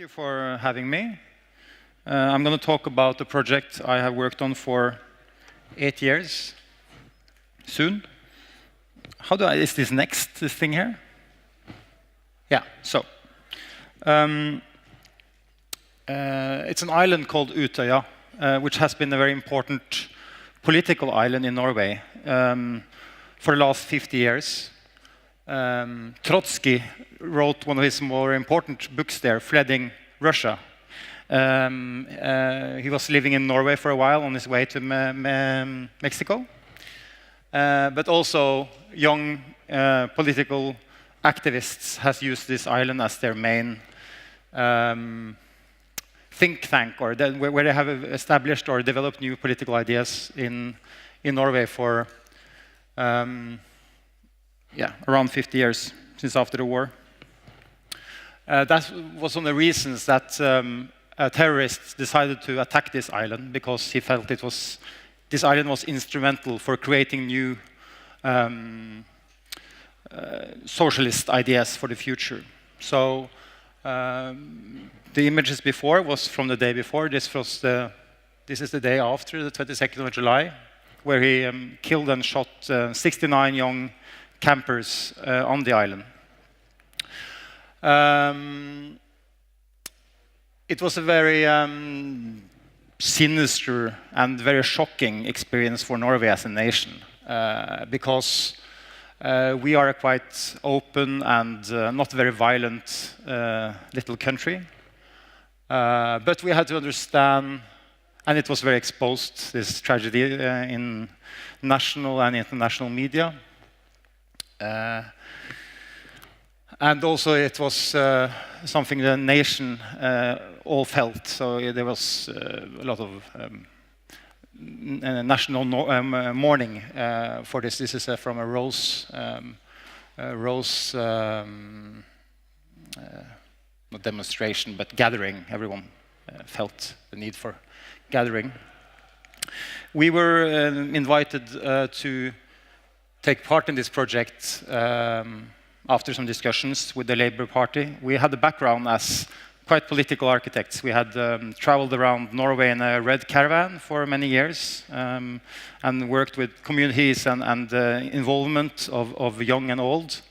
you for having me. I'm going to talk about the project I have worked on for 8 years, soon. Is this next, this thing here? Yeah, so. It's an island called Utøya, which has been a very important political island in Norway for the last 50 years. Trotsky wrote one of his more important books there, Flooding Russia. He was living in Norway for a while on his way to Mexico. But also young political activists has used this island as their main think tank, or where they have established or developed new political ideas in Norway for around 50 years, since after the war. That was one of the reasons that terrorists decided to attack this island, because he felt this island was instrumental for creating new socialist ideas for the future. So the images before was from the day before. This is the day after, the 22nd of July, where he killed and shot 69 young campers on the island. It was a very sinister and very shocking experience for Norway as a nation, because we are a quite open and not very violent little country. But we had to understand, and it was very exposed, this tragedy in national and international media. And also it was something the nation all felt. So there was a lot of national mourning for this. This is from a rose not demonstration, but gathering. Everyone felt the need for gathering. We were invited to take part in this project after some discussions with the Labour Party. We had a background as quite political architects. We had traveled around Norway in a red caravan for many years and worked with communities and involvement of young and old.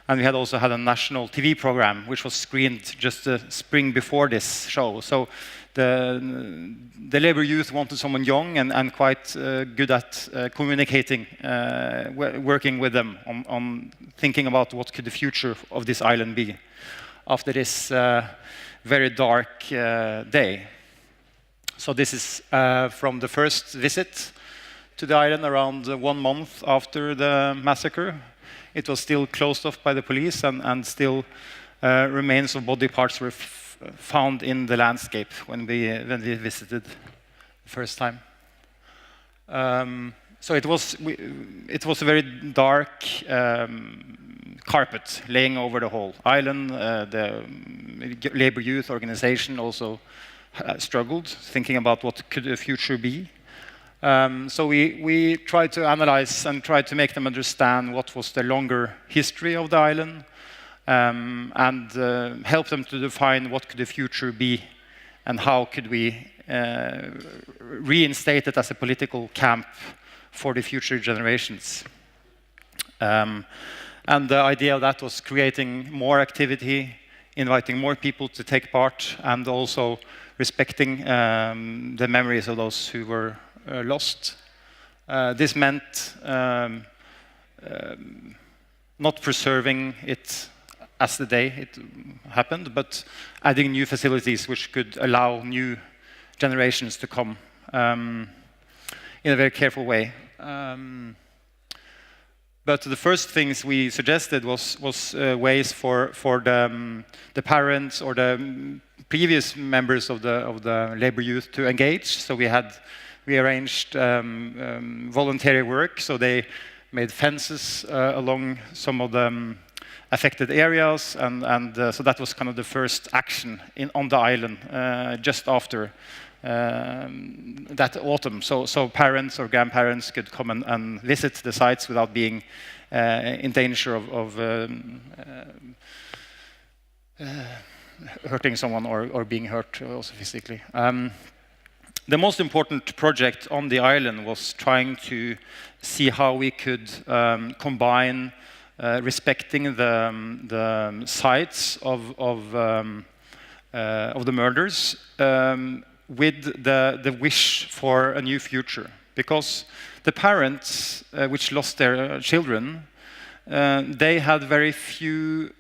And we had also had a national TV program, which was screened just the spring before this show. So the Labour youth wanted someone young and quite good at communicating, working with them on thinking about what could the future of this island be after this very dark day. So this is from the first visit to the island around 1 month after the massacre. It was still closed off by the police, and still remains of body parts were found in the landscape when we visited the first time. So it was a very dark carpet laying over the whole island. The Labour Youth Organization also struggled, thinking about what could the future be. So we tried to analyze and tried to make them understand what was the longer history of the island, and help them to define what could the future be and how could we reinstate it as a political camp for the future generations. And the idea of that was creating more activity, inviting more people to take part, and also respecting the memories of those who were lost. This meant not preserving it as the day it happened, but adding new facilities which could allow new generations to come in a very careful way. But the first things we suggested was ways for the parents or the previous members of the Labour Youth to engage. So we arranged voluntary work. So they made fences along some of the affected areas, and so that was kind of the first action on the island just after that autumn. So parents or grandparents could come and visit the sites without being in danger of hurting someone or being hurt also physically. The most important project on the island was trying to see how we could combine respecting the sites of the murders with the wish for a new future. Because the parents which lost their children, they had very few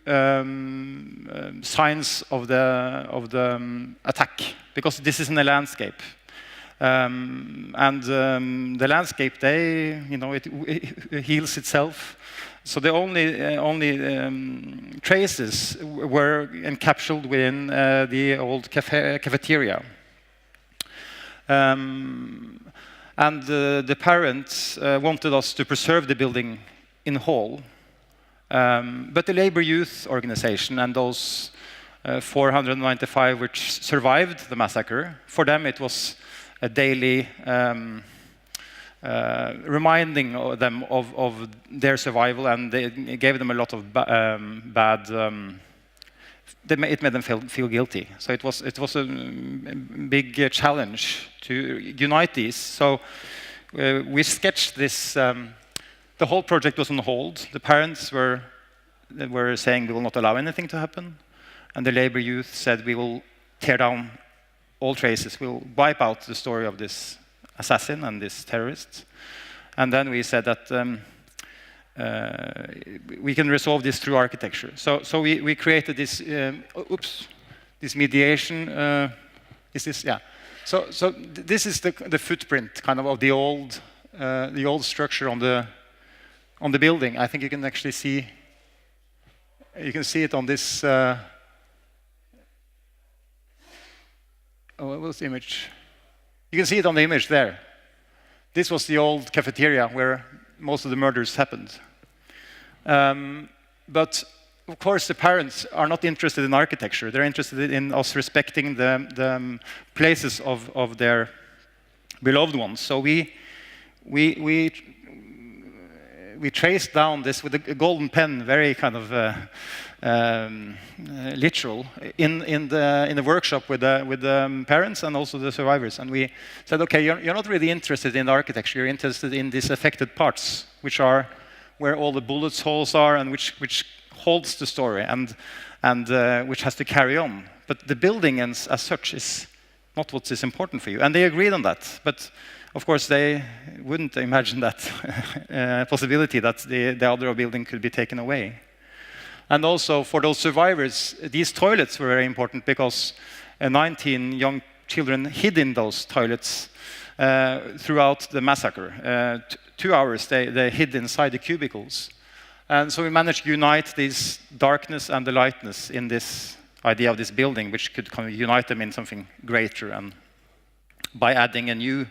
signs of the attack, because this is in a landscape. The landscape, it heals itself. So the only traces were encapsulated within the old cafeteria. The parents wanted us to preserve the building in whole. But the labor youth organization and those 495 which survived the massacre, for them it was a daily reminding them of their survival, and they gave them a lot of bad. It made them feel guilty. So it was a big challenge to unite these. So we sketched this. The whole project was on hold. The parents were saying we will not allow anything to happen, and the labor youth said we will tear down all traces. We'll wipe out the story of this assassin and this terrorist. And then we said that we can resolve this through architecture. So we created this. This mediation. Is this? Yeah. So this is the footprint, kind of the old structure on the building. I think you can actually see. You can see it on this. What was the image? You can see it on the image there. This was the old cafeteria where most of the murders happened. But of course, the parents are not interested in architecture. They're interested in us respecting the places of their beloved ones. So we traced down this with a golden pen, very kind of literal, in the workshop with the parents and also the survivors. And we said, okay, you're not really interested in the architecture. You're interested in these affected parts, which are where all the bullet holes are and which holds the story and which has to carry on. But the building as such is not what is important for you. And they agreed on that. But of course, they wouldn't imagine that possibility that the other building could be taken away. And also for those survivors, these toilets were very important because 19 young children hid in those toilets throughout the massacre. 2 hours they hid inside the cubicles. And so we managed to unite this darkness and the lightness in this idea of this building, which could kind of unite them in something greater, and by adding a new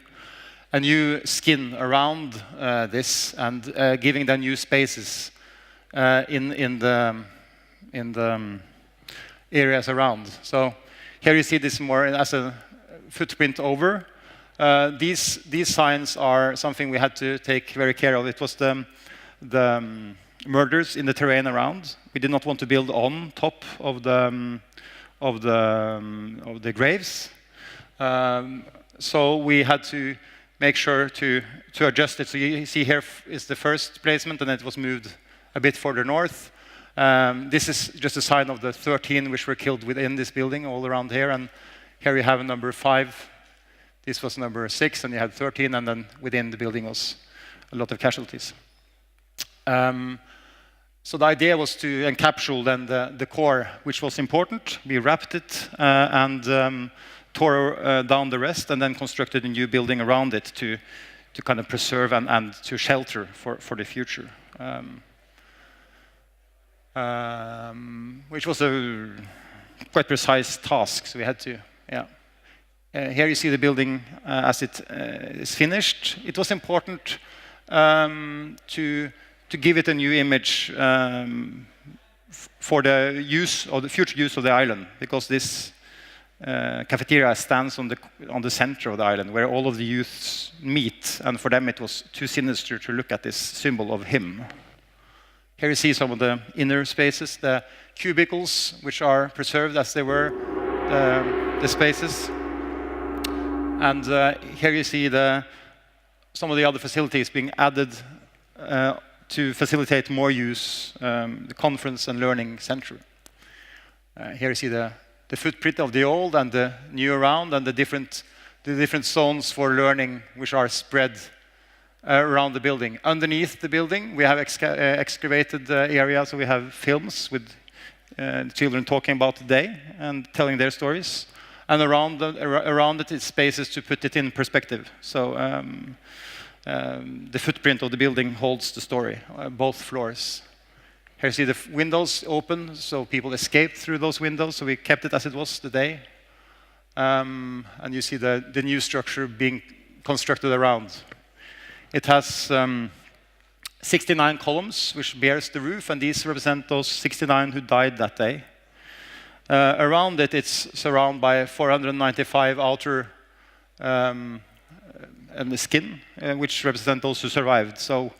skin around this and giving them new spaces in the areas around. So here you see this more as a footprint over. These signs are something we had to take very care of. It was the murders in the terrain around. We did not want to build on top of the graves, so we had to make sure to adjust it. So you see here is the first placement, and it was moved a bit further north. This is just a sign of the 13 which were killed within this building all around here. And here you have a number 5. This was number 6, and you had 13, and then within the building was a lot of casualties. So the idea was to encapsulate then the core, which was important. We wrapped it and tore down the rest, and then constructed a new building around it to kind of preserve and to shelter for the future. Which was a quite precise task, so we had to, yeah. Here you see the building as it is finished. It was important to give it a new image for the use or the future use of the island, because this cafeteria stands on the center of the island, where all of the youths meet, and for them it was too sinister to look at this symbol of him. Here you see some of the inner spaces, the cubicles, which are preserved as they were, the spaces. And here you see some of the other facilities being added to facilitate more use, the conference and learning center. Here you see the footprint of the old and the new around, and the different zones for learning which are spread around the building. Underneath the building, we have excavated areas, so we have films with children talking about the day and telling their stories. And around it is spaces to put it in perspective. So the footprint of the building holds the story, both floors. Here you see the windows open, so people escaped through those windows, so we kept it as it was the day. And you see the new structure being constructed around. It has 69 columns, which bears the roof, and these represent those 69 who died that day. Around it, it's surrounded by 495 outer and the skin, which represent those who survived. So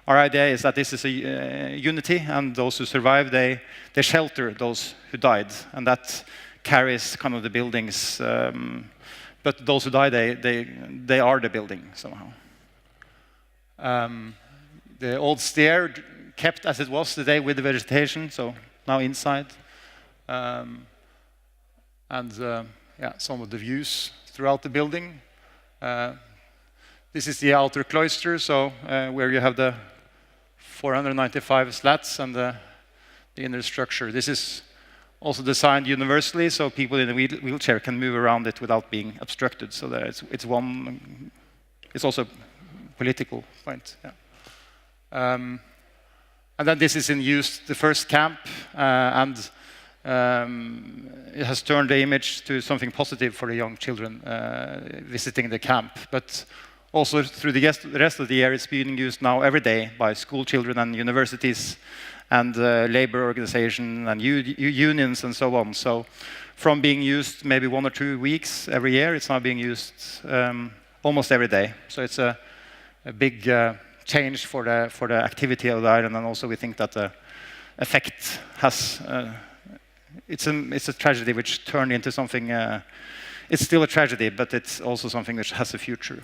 our idea is that this is a unity, and those who survive, they shelter those who died, and that carries kind of the buildings. But those who die, they are the building somehow. The old stair kept as it was today with the vegetation, so now inside. Yeah, some of the views throughout the building. This is the outer cloister, so where you have the 495 slats and the inner structure. This is also designed universally, so people in a wheelchair can move around it without being obstructed. So that it's also a political point. Yeah. And then this is in use, the first camp, and it has turned the image to something positive for the young children visiting the camp. But also through the rest of the year, it's being used now every day by school children and universities and labor organizations and unions and so on. So from being used maybe 1 or 2 weeks every year, it's now being used almost every day. So it's a big change for the activity of the island, and also we think that the effect has it's a tragedy which turned into something. It's still a tragedy, but it's also something which has a future.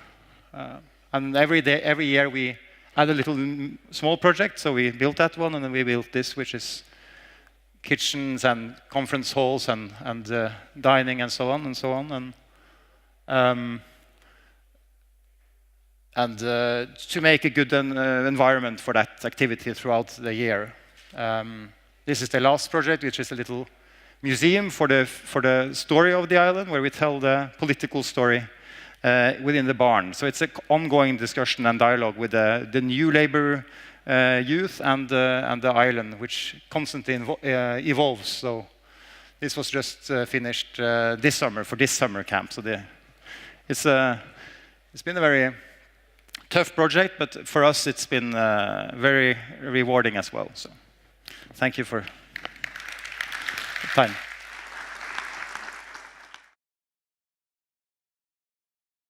And every year we add a little small project. So we built that one, and then we built this, which is kitchens and conference halls and dining and so on and so on. And to make a good environment for that activity throughout the year. This is the last project, which is a little museum for the story of the island, where we tell the political story within the barn. So it's an ongoing discussion and dialogue with the new labor youth and the island, which constantly evolves. So this was just finished this summer for this summer camp. So it's been a very tough project, but for us it's been very rewarding as well. So thank you for the time.